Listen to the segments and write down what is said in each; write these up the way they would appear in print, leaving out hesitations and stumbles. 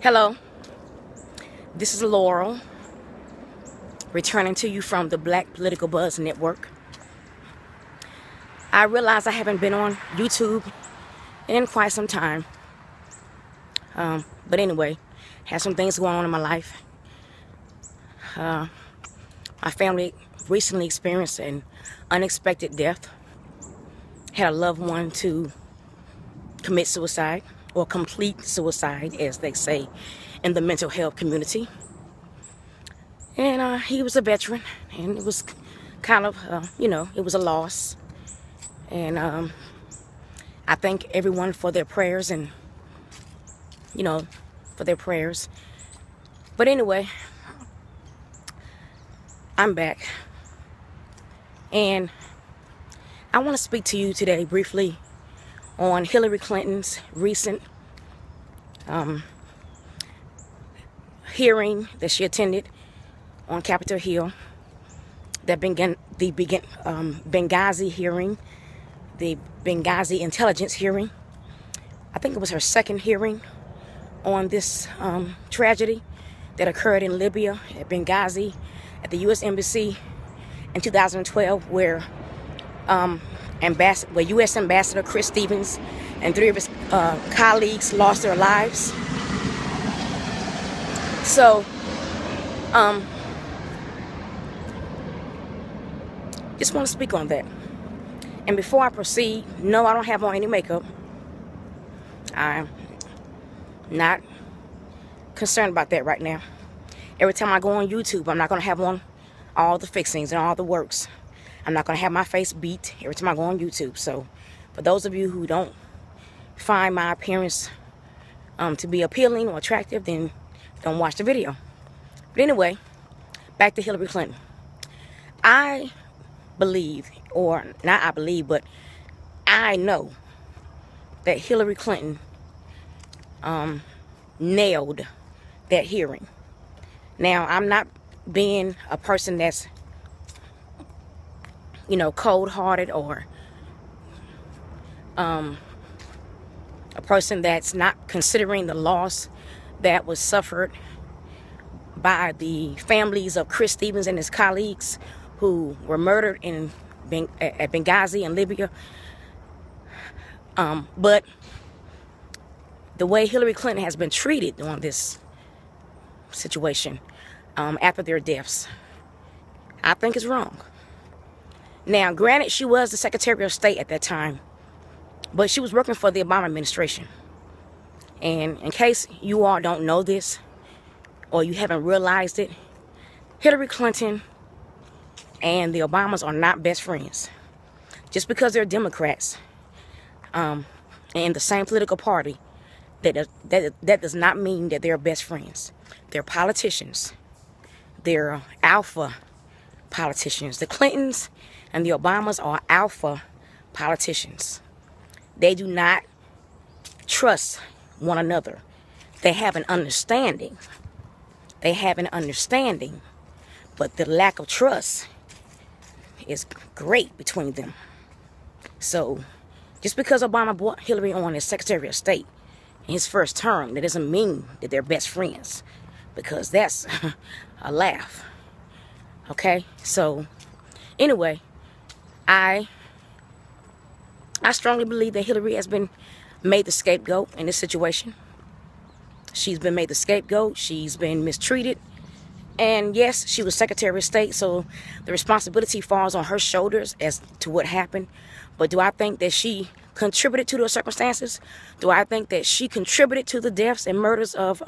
Hello, this is Laurel, returning to you from the Black Political Buzz Network. I realize I haven't been on YouTube in quite some time. But anyway, had some things going on in my life. My family recently experienced an unexpected death. Had a loved one to commit suicide, or complete suicide, as they say in the mental health community. And he was a veteran, and it was kind of, it was a loss. And I thank everyone for their prayers and, for their prayers. But anyway, I'm back. And I want to speak to you today briefly on Hillary Clinton's recent hearing that she attended on Capitol Hill, that Benghazi hearing, the Benghazi intelligence hearing. I think it was her second hearing on this tragedy that occurred in Libya at Benghazi at the U.S. Embassy in 2012, where U.S. Ambassador Chris Stevens and 3 of his colleagues lost their lives. So, just want to speak on that. And before I proceed, no, I don't have on any makeup. I'm not concerned about that right now. Every time I go on YouTube, I'm not going to have on all the fixings and all the works. I'm not going to have my face beat every time I go on YouTube. So, for those of you who don't find my appearance to be appealing or attractive, then don't watch the video. But anyway, back to Hillary Clinton. I believe, or not I believe, but I know that Hillary Clinton nailed that hearing. Now, I'm not being a person that's cold-hearted, or a person that's not considering the loss that was suffered by the families of Chris Stevens and his colleagues who were murdered at Benghazi in Libya. But the way Hillary Clinton has been treated on this situation after their deaths, I think is wrong. Now, granted, she was the Secretary of State at that time, but she was working for the Obama administration. And in case you all don't know this, or you haven't realized it, Hillary Clinton and the Obamas are not best friends. Just because they're Democrats and in the same political party, that does not mean that they're best friends. They're politicians. They're alpha politicians. The Clintons and the Obamas are alpha politicians. They do not trust one another. They have an understanding. But the lack of trust is great between them. So, just because Obama brought Hillary on as Secretary of State in his first term, that doesn't mean that they're best friends, because that's a laugh. Okay? So, anyway, I strongly believe that Hillary has been made the scapegoat in this situation. She's been made the scapegoat. She's been mistreated. And yes, she was Secretary of State, so the responsibility falls on her shoulders as to what happened. But do I think that she contributed to those circumstances? Do I think that she contributed to the deaths and murders of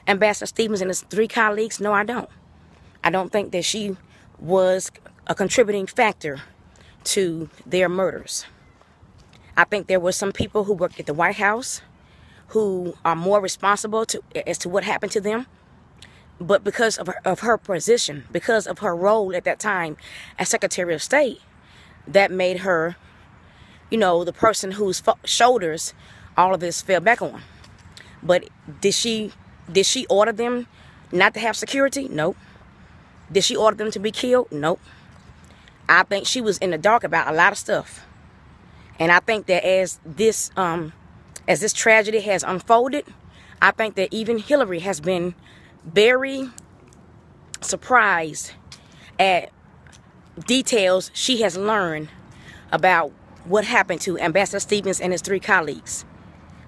Ambassador Stevens and his 3 colleagues? No, I don't. I don't think that she was a contributing factor to their murders. I think there were some people who worked at the White House who are more responsible as to what happened to them. But because of her position, because of her role at that time as Secretary of State, that made her, the person whose shoulders all of this fell back on. But did she order them not to have security? Nope. Did she order them to be killed? Nope. I think she was in the dark about a lot of stuff. And I think that as this tragedy has unfolded, I think that even Hillary has been very surprised at details she has learned about what happened to Ambassador Stevens and his 3 colleagues.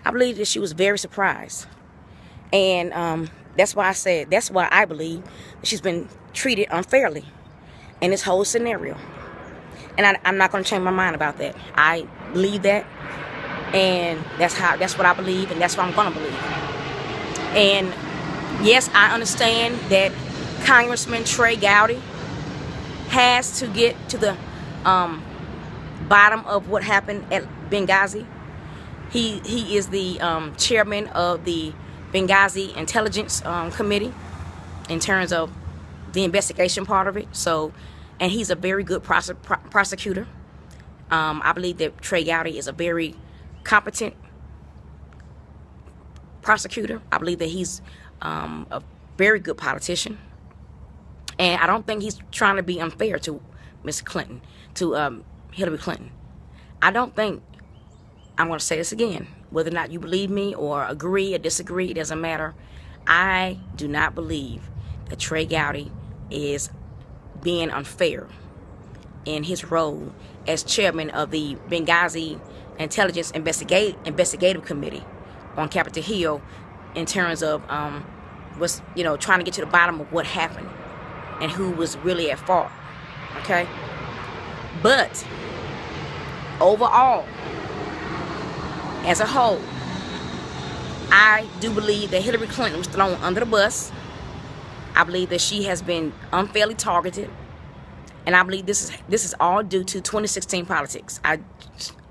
I believe that she was very surprised. And that's why I believe that she's been treated unfairly in this whole scenario. And I'm not going to change my mind about that. I believe that. And that's what I believe, and that's what I'm going to believe. And yes, I understand that Congressman Trey Gowdy has to get to the bottom of what happened at Benghazi. He is the chairman of the Benghazi Intelligence Committee in terms of the investigation part of it. So, and he's a very good prosecutor. I believe that Trey Gowdy is a very competent prosecutor. I believe that he's a very good politician. And I don't think he's trying to be unfair to Miss Clinton, to Hillary Clinton. I don't think, I'm going to say this again, whether or not you believe me or agree or disagree, it doesn't matter. I do not believe that Trey Gowdy is being unfair in his role as chairman of the Benghazi Intelligence Investigative Committee on Capitol Hill in terms of trying to get to the bottom of what happened and who was really at fault. Okay? But overall, as a whole, I do believe that Hillary Clinton was thrown under the bus. I believe that she has been unfairly targeted. And I believe this is all due to 2016 politics.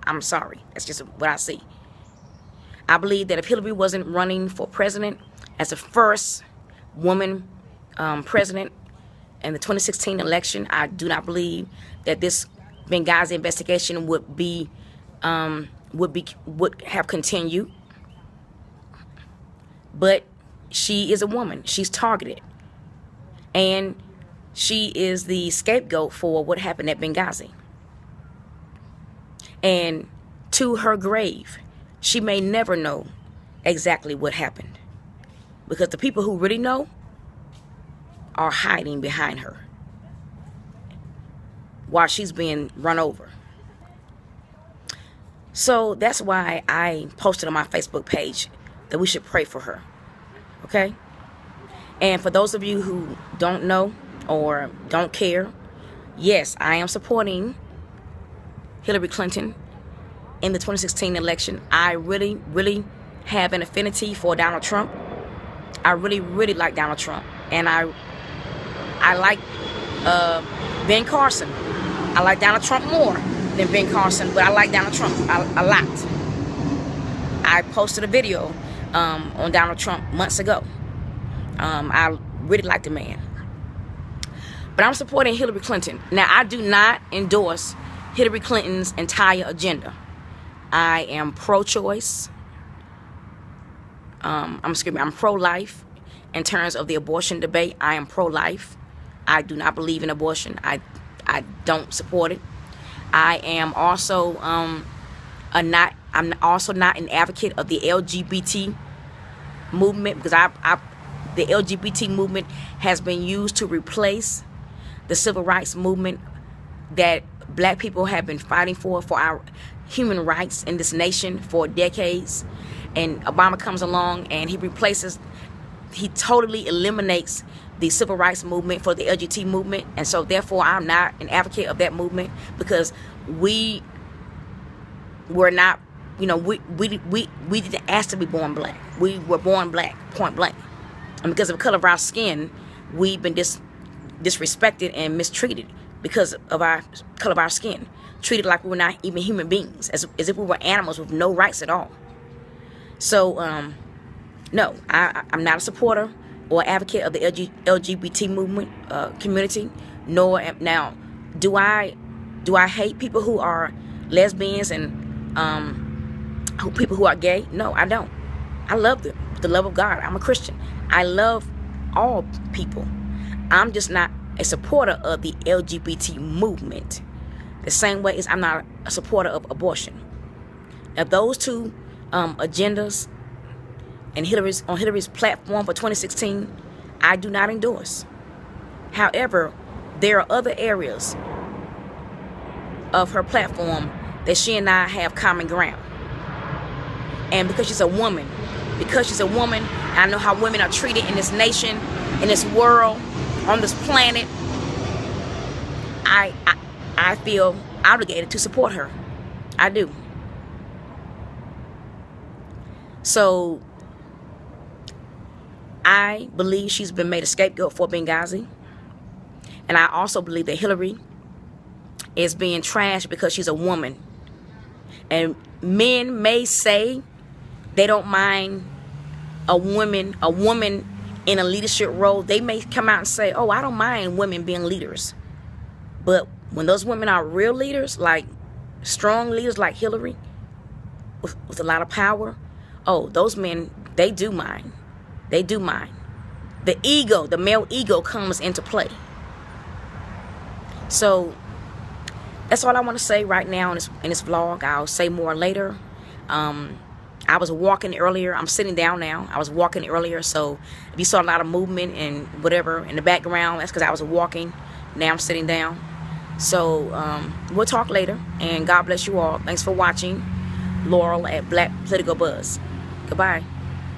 I'm sorry. That's just what I see. I believe that if Hillary wasn't running for president as the first woman president in the 2016 election, I do not believe that this Benghazi investigation would have continued. But she is a woman. She's targeted. And she is the scapegoat for what happened at Benghazi. And to her grave, she may never know exactly what happened. Because the people who really know are hiding behind her while she's being run over. So that's why I posted on my Facebook page that we should pray for her. Okay? And for those of you who don't know or don't care, yes, I am supporting Hillary Clinton in the 2016 election. I really, really have an affinity for Donald Trump. I really, really like Donald Trump. And I like Ben Carson. I like Donald Trump more than Ben Carson, but I like Donald Trump a lot. I posted a video on Donald Trump months ago. I really like the man. But I'm supporting Hillary Clinton. Now, I do not endorse Hillary Clinton's entire agenda. I am pro-choice. I'm pro-life. In terms of the abortion debate, I am pro-life. I do not believe in abortion. I don't support it. I am also I'm also not an advocate of the LGBT movement, because the LGBT movement has been used to replace the civil rights movement that black people have been fighting for our human rights in this nation for decades. And Obama comes along and he totally eliminates the civil rights movement for the LGBT movement. And so therefore I'm not an advocate of that movement, because we were not, we didn't ask to be born black. We were born black, point blank. And because of the color of our skin, we've been disrespected and mistreated because of our color of our skin. Treated like we were not even human beings, as if we were animals with no rights at all. So, no, I'm not a supporter or advocate of the LGBT movement community. Nor now, do I hate people who are lesbians and people who are gay? No, I don't. I love them with the love of God. I'm a Christian. I love all people. I'm just not a supporter of the LGBT movement. The same way as I'm not a supporter of abortion. Now, those two agendas and on Hillary's platform for 2016, I do not endorse. However, there are other areas of her platform that she and I have common ground. And because she's a woman, I know how women are treated in this nation, in this world, on this planet, I feel obligated to support her. I do. So I believe she's been made a scapegoat for Benghazi. And I also believe that Hillary is being trashed because she's a woman. And men may say they don't mind a woman in a leadership role. They may come out and say, oh, I don't mind women being leaders. But when those women are real leaders, like strong leaders like Hillary, with a lot of power, oh, those men, they do mind. They do mind. The ego, the male ego comes into play. So that's all I want to say right now in this vlog. I'll say more later. I was walking earlier. I'm sitting down now. I was walking earlier, so if you saw a lot of movement and whatever in the background, that's because I was walking. Now I'm sitting down. So we'll talk later, and God bless you all. Thanks for watching. Laurel at Black Political Buzz. Goodbye.